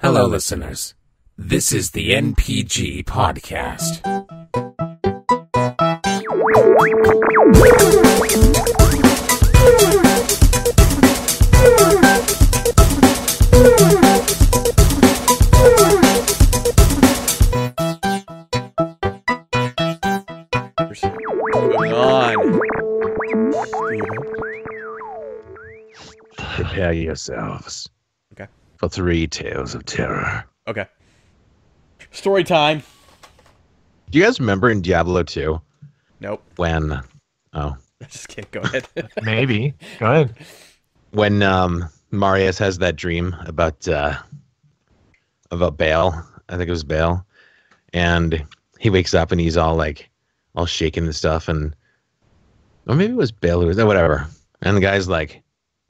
Hello, listeners. This is the NPG Podcast. Moving on. Prepare yourselves. Okay. For 3 tales of terror. Okay. Story time. Do you guys remember in Diablo 2 Nope. when... Oh. Just kidding. Go ahead. Maybe. Go ahead. When Marius has that dream about Baal. I think it was Baal. And he wakes up and he's all shaking and stuff. And... Or maybe it was Baal who was... Whatever. And the guy's like,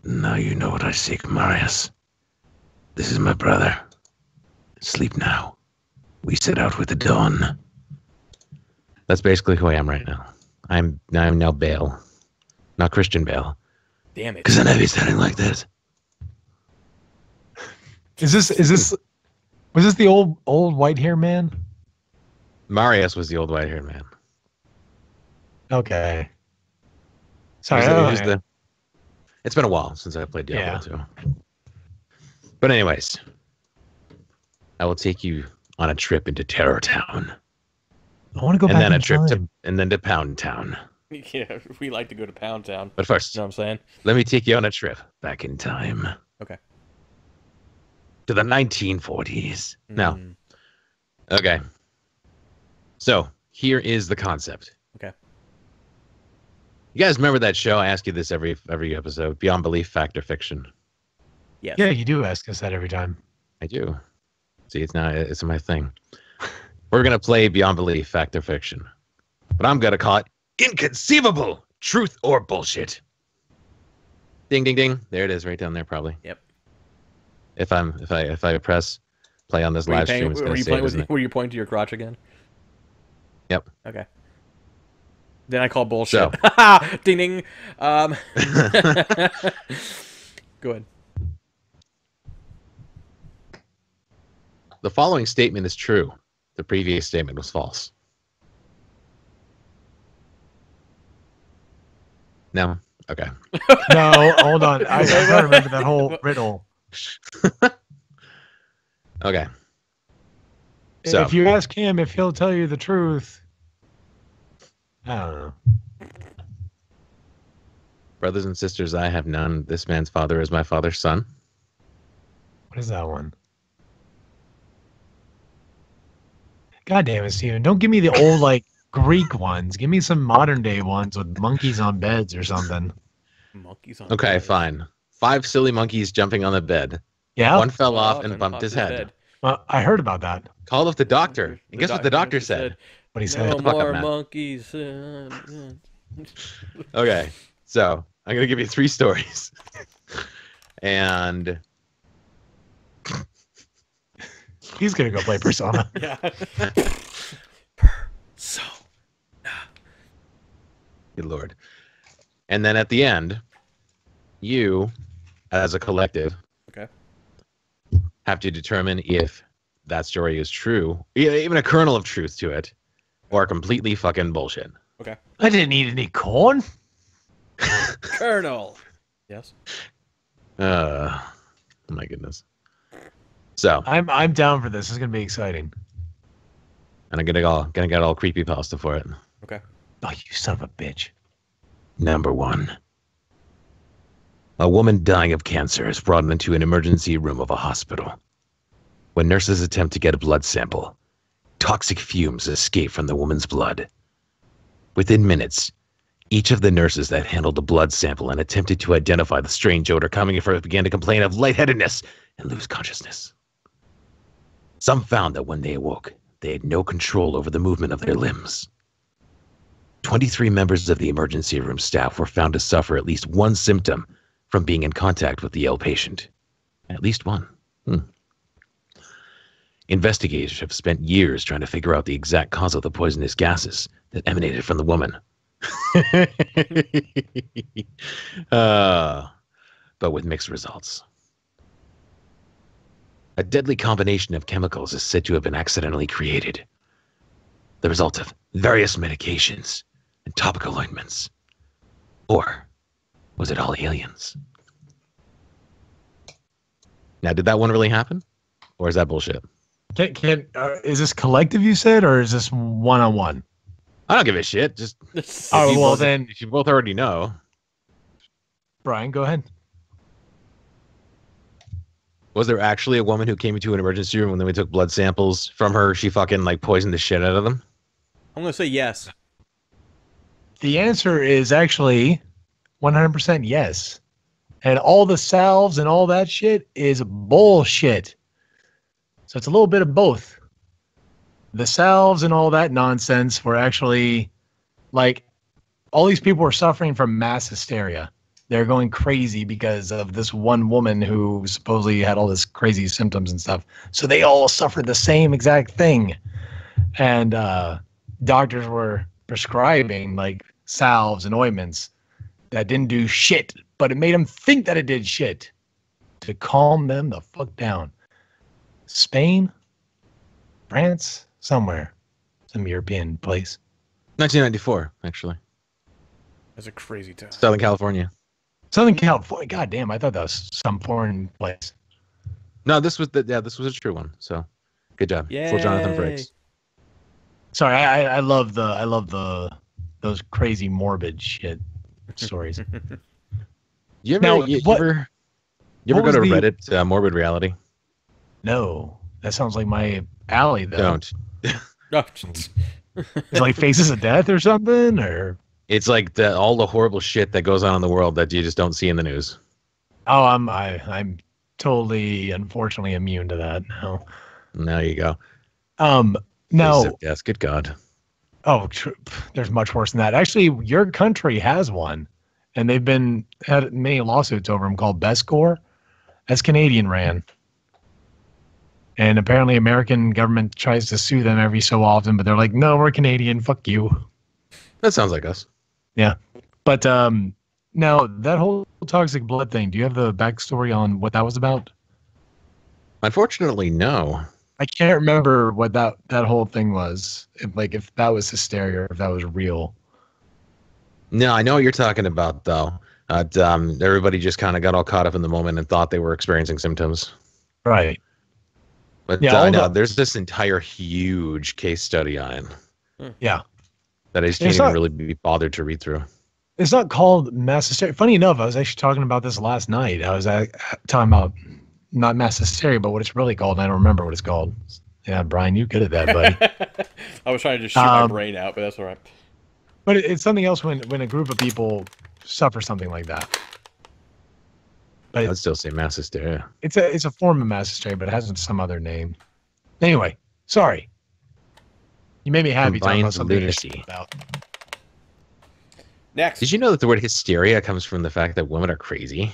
now you know what I seek, Marius. This is my brother. Sleep now. We set out with the dawn. That's basically who I am right now. I'm now Baal. Not Christian Baal. Damn it. Because I never be sounding like this. Was this the old white hair man? Marius was the old white-haired man. Okay. Sorry. It's been a while since I played Diablo 2. But anyways, I will take you on a trip into Terror Town. I want to go back And then in a trip time. to Pound Town. Yeah, we like to go to Pound Town. But first, You know what I'm saying? let me take you on a trip back in time. Okay. To the 1940s. Now, Mm, okay. So, here is the concept. Okay. You guys remember that show? I ask you this every episode. Beyond Belief, Fact or Fiction. Yes. Yeah, you do ask us that every time. I do. See, it's my thing. We're going to play Beyond Belief, Fact or Fiction. But I'm going to call it Inconceivable Truth or Bullshit. Ding, ding, ding. There it is right down there probably. Yep. If I press play on this live stream, it's going to save, isn't it? Were you pointing to your crotch again? Yep. Okay. Then I call bullshit. So. Ding ding. Go ahead. The following statement is true. The previous statement was false. No? Okay. No, hold on. I don't remember that whole riddle. Okay. So, If you ask him if he'll tell you the truth, I don't know. brothers and sisters, I have none. This man's father is my father's son. What is that one? God damn it, Steven. Don't give me the old, Greek ones. Give me some modern day ones with monkeys on beds or something. Monkeys on. Okay, beds. fine. 5 silly monkeys jumping on the bed. Yeah? One fell off Up and bumped his head. I heard about that. Called up the doctor. And guess what the doctor said? What he No said. Fuck up, more man. monkeys. Okay, so I'm going to give you 3 stories. And He's going to go play Persona. Yeah. So. good Lord. And then at the end, you, as a collective, Okay. have to determine if that story is true, even a kernel of truth to it, or completely fucking bullshit. Okay. I didn't eat any corn. Colonel. Yes. Oh my goodness. So, I'm down for this. This is going to be exciting. and I'm gonna get all creepy pasta for it. Okay. Oh, you son of a bitch. Number 1. A woman dying of cancer is brought into an emergency room of a hospital. When nurses attempt to get a blood sample, toxic fumes escape from the woman's blood. Within minutes, each of the nurses that handled the blood sample and attempted to identify the strange odor coming from it began to complain of lightheadedness and lose consciousness. Some found that when they awoke, they had no control over the movement of their limbs. 23 members of the emergency room staff were found to suffer at least one symptom from being in contact with the ill patient. At least one. Investigators have spent years trying to figure out the exact cause of the poisonous gases that emanated from the woman. But with mixed results. A deadly combination of chemicals is said to have been accidentally created, the result of various medications and topical ointments. Or was it all aliens? Now, did that one really happen? Or is that bullshit? Is this collective you said, or is this one-on-one? I don't give a shit. Just Oh, well, then, if you both already know. Brian, go ahead. Was there actually a woman who came into an emergency room when we took blood samples from her? She fucking like poisoned the shit out of them. I'm gonna say yes. The answer is actually 100% yes. And all the salves and all that shit is bullshit. So it's a little bit of both. The salves and all that nonsense were actually, like, all these people were suffering from mass hysteria. They're going crazy because of this one woman who supposedly had all this crazy symptoms and stuff. So they all suffered the same exact thing. And doctors were prescribing like salves and ointments that didn't do shit, but it made them think that it did shit to calm them the fuck down. Spain, France, somewhere, some European place. 1994, actually. That's a crazy time. Southern California. Southern California. God damn, I thought that was some foreign place. No, this was a true one. So, good job, for Jonathan Frakes. Sorry, I love those crazy morbid shit stories. You ever Now, you what- ever what go to was the- Reddit Morbid Reality? No, that sounds like my alley though. Don't. No. It's like Faces of Death or something, or It's like all the horrible shit that goes on in the world that you just don't see in the news. oh, I'm totally, unfortunately, immune to that now. There you go. Now, Yes, good God. oh, there's much worse than that. Actually, your country has one, and they've had many lawsuits over them called Bescore. That's Canadian ran. And apparently American government tries to sue them every so often, but they're like, no, we're Canadian, fuck you. That sounds like us. Yeah. But now that whole toxic blood thing, do you have the backstory on what that was about? Unfortunately, no. I can't remember what that whole thing was. If that was hysteria or if that was real. No, I know what you're talking about, though. Everybody just kind of got all caught up in the moment and thought they were experiencing symptoms. Right. But Yeah, no, there's this entire huge case study on it Yeah. that I just can't even really be bothered to read through. It's not called mass hysteria. Funny enough, I was actually talking about this last night. I was talking about not mass hysteria, but what it's really called. And I don't remember what it's called. Yeah, Brian, you good at that, buddy. I was trying to just shoot my brain out, but that's all right. But it's something else when a group of people suffer something like that. But I'd still say mass hysteria. it's a form of mass hysteria, but it has some other name. Anyway, sorry. You made me happy talking about Combined something lunacy. about. Next. Did you know that the word hysteria comes from the fact that women are crazy?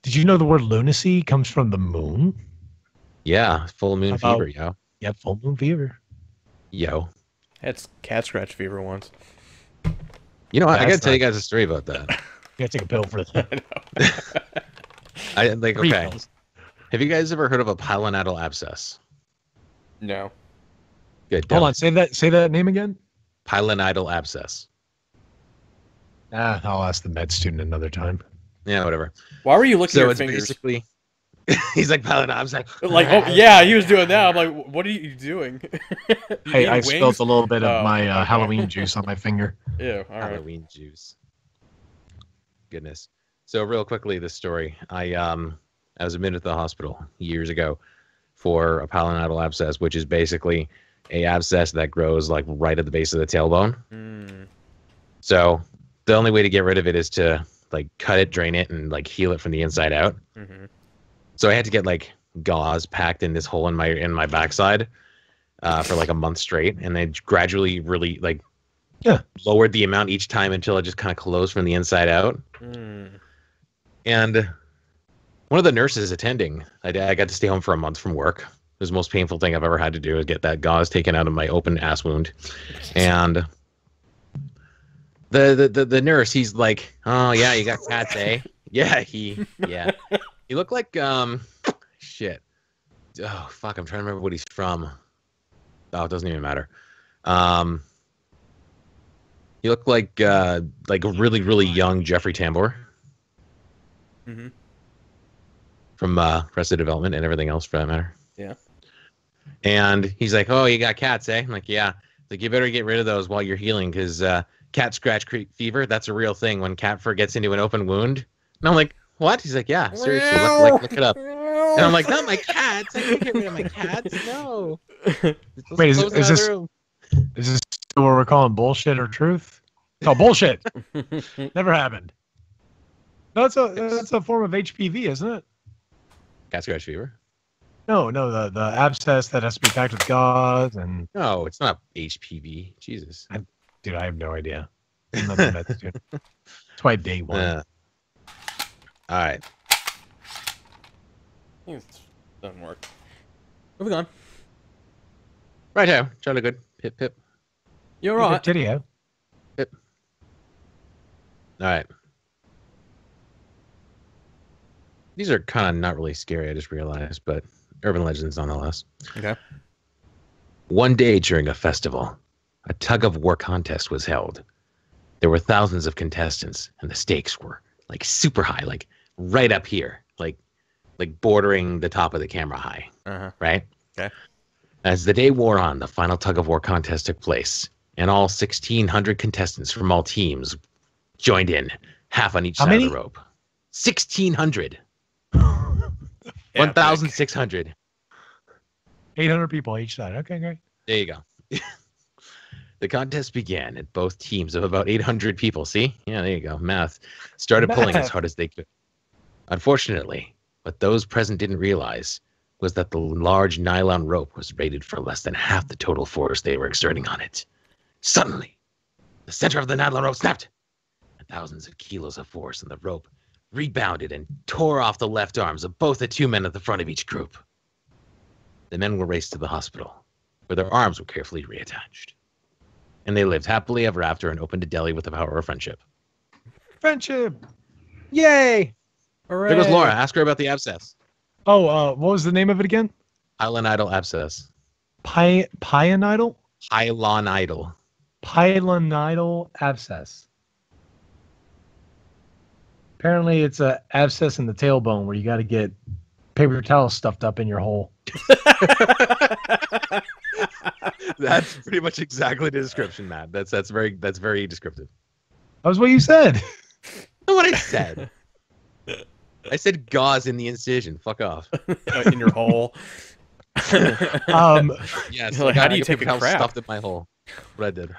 Did you know the word lunacy comes from the moon? Yeah, full moon About- fever, yo. Yeah, full moon fever. Yo. Had cat scratch fever once. You know what? I That's gotta tell you guys a story about that. You gotta take a pill for that. Okay. pills. Have you guys ever heard of a pilonidal abscess? No. Good. Hold don't. on, say that name again. Pilonidal abscess. I'll ask the med student another time. Yeah, whatever. Why were you licking So your it's fingers? basically he's like pilonidal. I was like, Like, oh yeah, he was doing that. I'm like, what are you doing? You Hey, eating I wings? spilled a little bit of Oh, my okay. Halloween juice on my finger. Ew, all right. Halloween juice. Goodness. So real quickly, this story. I was admitted to the hospital years ago for a pilonidal abscess, which is basically a abscess that grows like right at the base of the tailbone. Mm. So the only way to get rid of it is to like cut it, drain it, and like heal it from the inside out. Mm-hmm. So I had to get like gauze packed in this hole in my backside for like a month straight, and then gradually really like lowered the amount each time until it just kind of closed from the inside out. Mm. And one of the nurses attending, I got to stay home for a month from work. It was the most painful thing I've ever had to do is get that gauze taken out of my open ass wound. And the nurse, he's like, "Oh yeah, you got cats, eh?" Yeah, he looked like shit. oh fuck, I'm trying to remember what he's from. Oh, it doesn't even matter. He looked like a really, really young Jeffrey Tambor. Mm-hmm. From Arrested Development and everything else for that matter. Yeah. And he's like, "Oh, you got cats, eh?" I'm like, "Yeah." Like, you better get rid of those while you're healing, because cat scratch fever, that's a real thing when cat fur gets into an open wound. And I'm like, "What?" He's like, "Yeah, seriously, look it up." And I'm like, "Not my cats! I can't get rid of my cats. No." Wait, is this what we're calling bullshit or truth? Oh, bullshit. Never happened. No, that's a form of HPV, isn't it? Cat scratch fever? No, the abscess that has to be packed with gauze and. No, it's not HPV. Jesus. Dude, I have no idea. I'm not the med student. That's why day one. All right. It doesn't work. Moving on. Right here. Jolly good. Pip, pip. You're right. Video. Pip. All right. These are kind of not really scary, I just realized, but urban legends nonetheless. Okay. One day during a festival, a tug-of-war contest was held. There were thousands of contestants, and the stakes were like super high, like right up here, like bordering the top of the camera high. Right? Okay. As the day wore on, the final tug-of-war contest took place, and all 1,600 contestants from all teams joined in, half on each side of the rope. 1,600. 1,600. 800 people each side. Okay, great. There you go. The contest began, and both teams of about 800 people, see? Yeah, there you go. Math. Started pulling as hard as they could. Unfortunately, what those present didn't realize was that the large nylon rope was rated for less than half the total force they were exerting on it. Suddenly, the center of the nylon rope snapped, and thousands of kilos of force in the rope rebounded and tore off the left arms of both the two men at the front of each group. The men were raced to the hospital, where their arms were carefully reattached. And they lived happily ever after and opened a deli with the power of friendship. Friendship! Yay! Hooray. There goes Laura. Ask her about the abscess. Oh, what was the name of it again? Pilonidal abscess. Pilonidal? Pilonidal. Pilonidal abscess. Apparently, it's an abscess in the tailbone where you got to get paper towels stuffed up in your hole. That's pretty much exactly the description, Matt. That's very descriptive. That was what you said. That's what I said. I said gauze in the incision. Fuck off. In your hole. Yes. Like, how do you take a crap? Stuffed in my hole. What I did.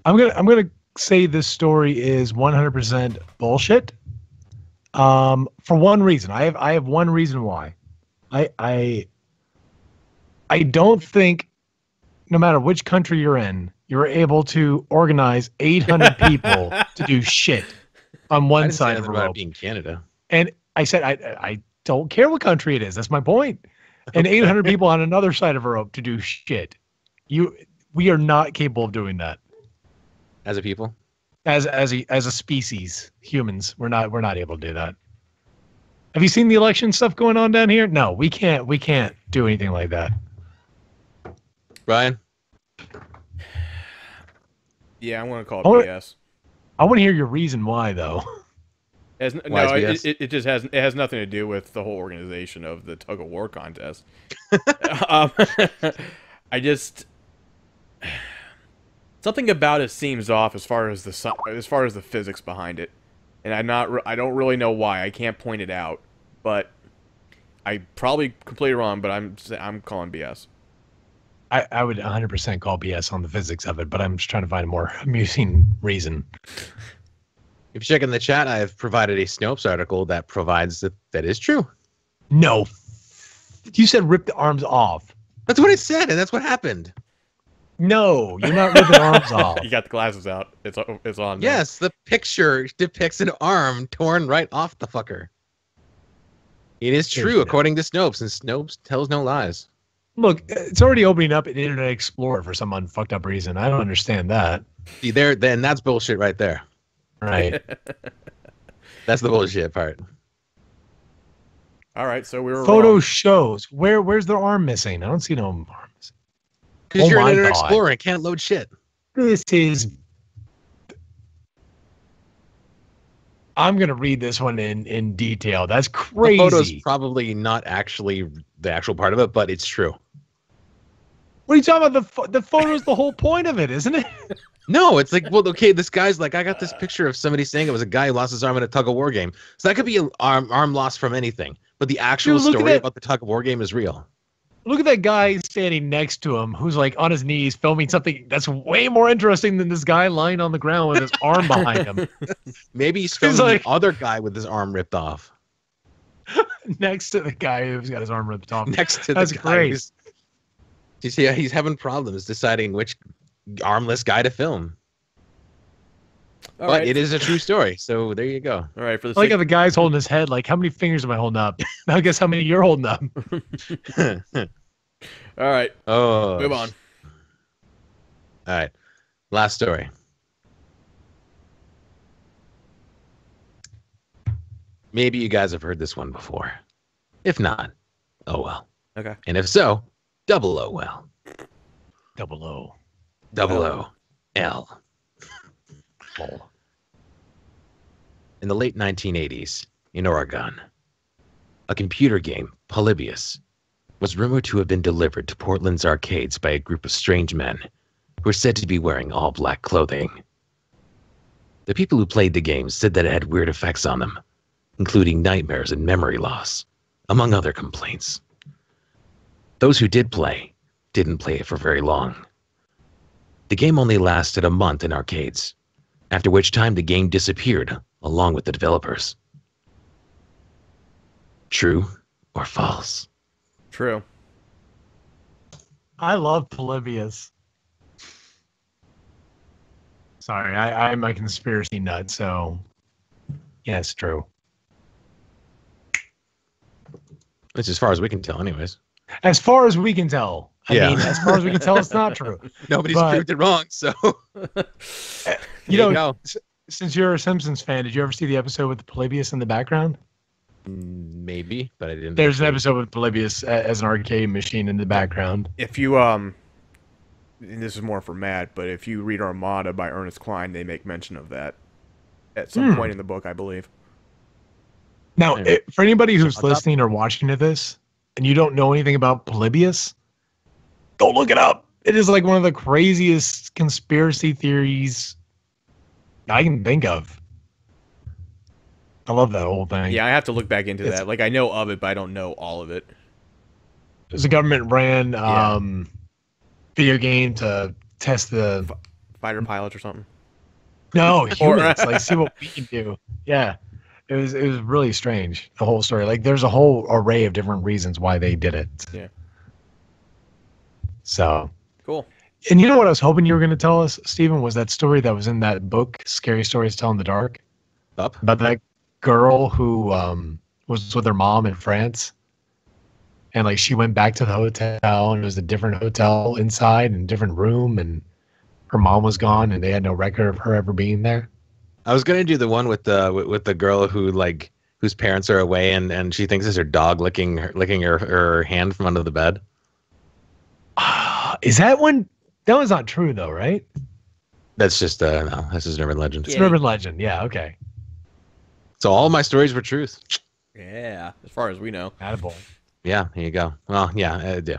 I'm gonna say this story is 100% bullshit. For one reason. I have one reason why. I don't think, no matter which country you're in, you're able to organize 800 people to do shit on one side of a rope. Being Canada. And I said I don't care what country it is. That's my point. And 800 people on another side of a rope to do shit. We are not capable of doing that. As a people? As a species, humans, we're not able to do that. Have you seen the election stuff going on down here? No, we can't do anything like that. Brian? Yeah, I want to call it BS. I want to hear your reason why, though. It just has nothing to do with the whole organization of the tug of war contest. I just something about it seems off as far as the physics behind it, and I don't really know why. I can't point it out, but I probably completely wrong. But I'm calling BS. I would 100% call BS on the physics of it, but I'm just trying to find a more amusing reason. If you check in the chat, I have provided a Snopes article that provides that is true. No. You said rip the arms off. That's what it said, and that's what happened. No, you're not ripping arms off. You got the glasses out. It's on. Yes, the picture depicts an arm torn right off the fucker. It is true, according to Snopes, and Snopes tells no lies. Look, it's already opening up an Internet Explorer for some unfucked up reason. I don't understand that. See, then that's bullshit right there. Right. That's the bullshit part. All right, so we were Photo wrong. shows. Where's their arm missing? I don't see no arm missing. Because Oh you're an my Internet God. Explorer and can't load shit. This is. I'm gonna read this one in detail. That's The photo's crazy. probably not actually the actual part of it, but it's true. What are you talking about? The photo's the whole point of it, isn't it? No, it's like, well, okay, this guy's like, I got this picture of somebody saying it was a guy who lost his arm in a tug of war game. So that could be an arm lost from anything. But the actual Dude, look at story that. about the tug of war game is real. Look at that guy standing next to him, who's like on his knees filming something that's way more interesting than this guy lying on the ground with his arm behind him. Maybe he's filming like- the other guy with his arm ripped off. Next to the guy who's got his arm ripped off. Next to That's the guy great. who's... You see, he's having problems deciding which armless guy to film. All But right. it is a true story, so there you go. All right, for the I like sake- how the guy's holding his head. Like, how many fingers am I holding up? Now guess how many you're holding up. All right, Oh, move on. All right, last story. Maybe you guys have heard this one before. If not, oh well. Okay. And if so, double oh well. Double O. Double O L. Lol. In the late 1980s, in Oregon, a computer game, Polybius, was rumored to have been delivered to Portland's arcades by a group of strange men who were said to be wearing all black clothing. The people who played the game said that it had weird effects on them, including nightmares and memory loss, among other complaints. Those who did play didn't play it for very long. The game only lasted a month in arcades, after which time the game disappeared along with the developers. True or false? True. I love Polybius. Sorry, I'm a conspiracy nut, so yeah, it's true. It's as far as we can tell, anyways. As far as we can tell. I Yeah. mean, as far as we can tell, it's not true. Nobody's But- proved it wrong, so You there know, go. since you're a Simpsons fan, did you ever see the episode with Polybius in the background? Maybe, but I didn't. There's an episode with Polybius as an arcade machine in the background. If you and this is more for Matt, but if you read Armada by Ernest Cline, they make mention of that at some point in the book, I believe. Now, Yeah. for anybody who's on top. listening or watching to this, and you don't know anything about Polybius, go look it up. It is like one of the craziest conspiracy theories I can think of. I love that whole thing. Yeah, I have to look back into It's- that. Like, I know of it, but I don't know all of it. There's a government ran Yeah. video game to test the Fighter pilots or something. no Or- humans, like see what we can do. Yeah, it was really strange, the whole story. Like there's a whole array of different reasons why they did it. Yeah. So, Cool. and you know what I was hoping you were going to tell us, Stephen, was that story that was in that book, Scary Stories to Tell in the Dark, Up. about that girl who was with her mom in France. And like she went back to the hotel and it was a different hotel inside and different room and her mom was gone and they had no record of her ever being there. I was gonna do the one with the girl who like whose parents are away and she thinks it's her dog licking her hand from under the bed. Is that one? That one's not true though, right? That's just no, this is an urban legend. It's an urban legend. Yeah. Okay. So all my stories were truth. Yeah, as far as we know. Attaboy. Yeah, here you go. Well, yeah, yeah.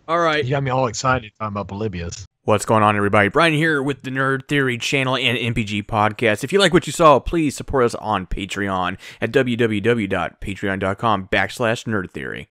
All right. You got me all excited talking about Polybius. What's going on, everybody? Brian here with the Nerd Theory channel and MPG podcast. If you like what you saw, please support us on Patreon at www.patreon.com/nerdtheory.